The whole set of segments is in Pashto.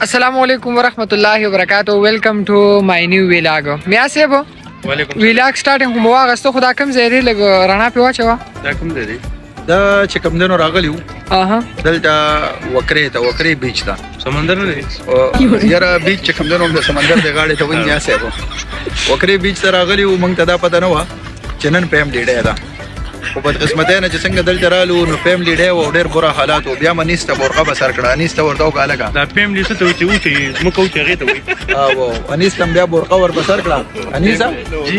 Assalamu alaikum warahmatullahi wabarakatuh. Welcome to my new vlog. Mia sebo vlog starting کوم واغسته خدا کم زیری لګ رڼا په واچو دا کوم دی دا چې کوم دنو راغلیو دلته وکرې بیچ تا سمندر نه دی یاره بیچ چې کوم دنو د سمندر د غاړې ته ونیا سیبو وکرې بیچ ته راغلیو مونږ ته دا پته نه و چې نن پېم ډیډه ده او په قسمته نه چې څنګه دلته رالو نو فیملی ډے و ډېر بره حالات او بیا منیسته ورغه به سر کړه انیسته ورته وکاله دا فیملی څه ته چې مکو چې هغه ته وي او انیسته بیا ورغه ور بسر کړه انیسا جی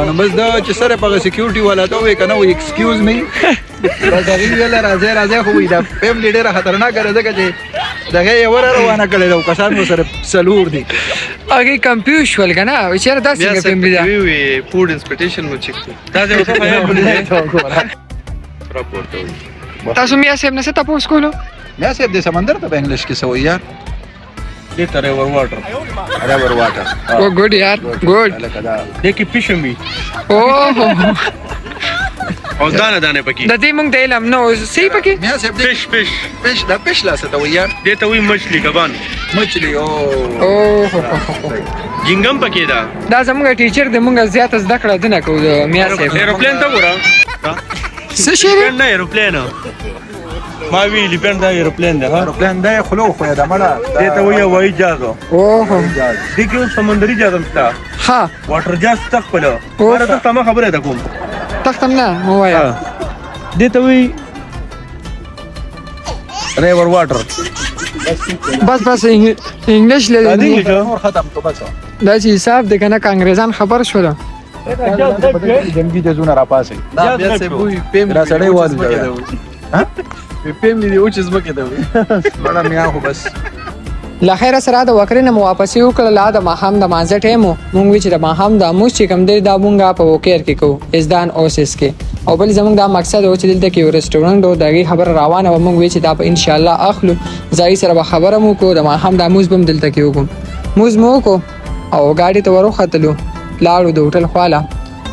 نو بس دا چې سره په سکیورټي والا ته وي کنه و ایکسکیوز می بس هغه ویل راځه خو دا فیملی ډېر خطرناک راځه چې دغه یې ور روانه کړي دا کسان مو سره سلور دي هغه کمپیوټر ول کنه و چیرې دا څنګه فیملی دا وی فود انسپیکشن مو چیک دا څه وسه تاسو میا صاحب نه څه تاسو کولو میا صاحب د سمندر ته په انګلیش کې سوې یار دې ترې ور واټر او ګډ یار ګډ دې کې پښمې او او دانه پکې د دې مونږ د علم نو سی پکې میا صاحب پښ دا پښ لاسه ته یار دې ته وی مچھلی کبان مچھلی او جنګم پکې دا زموږ ټیچر د مونږ زیات زده کړه دنه کو میا صاحب ایروپلین ته ګورم څه شي نه ایروپلین ما ویلی پېن دا ایروپلین ده ایروپلین دا خلو خو دا مړه دې ته وی وای جازو اوه دې کې سمندري جاز مشته ها واټر جاز تخپل ورته ته ما خبره ده کوم تختم نه وایا دې ته وی ریور واټر بس انګلیش له ختم تو بس دا چې حساب د کنه انګریزان خبر شول جنگی جزونه را پاسه دا بیا څه بوې پېم را سړی والو ها پېم دې او چې زمکه ده وړه میا خو بس لا خیر سره د وکرې نه واپس یو کړه لا د ماهم د مانځه ټیمو مونږ چې د ماهم د موږ چې کم دی دا مونږه په وکیر کې کو ازدان اوسس کې او بل زمونږ دا مقصد او چې دلته کې یو ریسټورانټ او دغه خبر روانه و مونږ چې دا په ان شاء الله اخلو ځای سره به خبره مو کو د ماهم د موږ بم دلته کې وګم موږ مو کو او گاډي ته ورختلو لاړو د هوټل خواله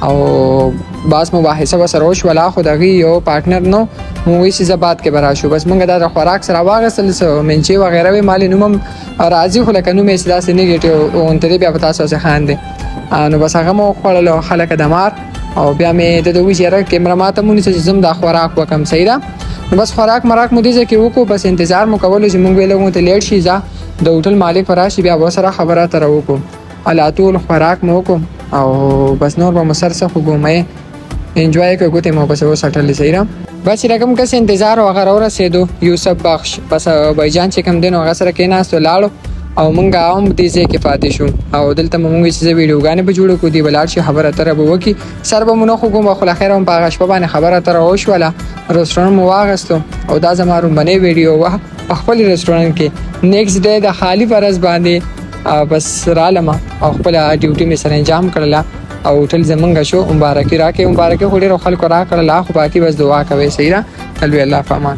او باس مباحثه وسره وشوله خو دغه یو پارټنر نو موږ یې زبات کې براشو بس موږ دا خوراک سره واغسل سو منچي وغیرہ وی مال نوم راضي خو لکه نو مې سلاس نیگیټیو او انتری بیا پتا سو څه خاندې نو بس هغه مو خړل خلک د مار او بیا مې د دوی چیرې کیمرا ماته مونږ چې زم دا خوراک وکم صحیح ده نو بس خوراک مراک مو دي چې وکړو بس انتظار مو کولو چې موږ ویلو ته لیټ شي ځه د هوټل مالک راشي بیا وسره خبره تر وکړو علاتول خوراک مو کو او بس نور به مسرسه خو ګومه انجوای کوي ګوتې مو بس وسټل سیرا بس رقم کس انتظار وغیرہ ورسېدو یوسف بخش بس بایجان چې کوم دین هغه سره کې ناستو لاړو او مونږه هم دې ځای کې پاتې شو او دلته مونږ چې ویډیوګانې په جوړو کو دی بلار شي خبره تر به وکی سر به مونږ خو کوم خو خیر هم په غش په باندې خبره تر او شوله ریسټورانټ مو واغستو او دا زمارو باندې ویډیو واه خپل ریسټورانټ کې نیکسټ ډے د خالی فرض باندې بس رالما او خپل ډیوټي می سره انجام کړله او ټول زمونږ شو مبارکي راکې خو ډېر خلکو را کړله خو باقي بس دعا کوي سیرا تلوي الله فامان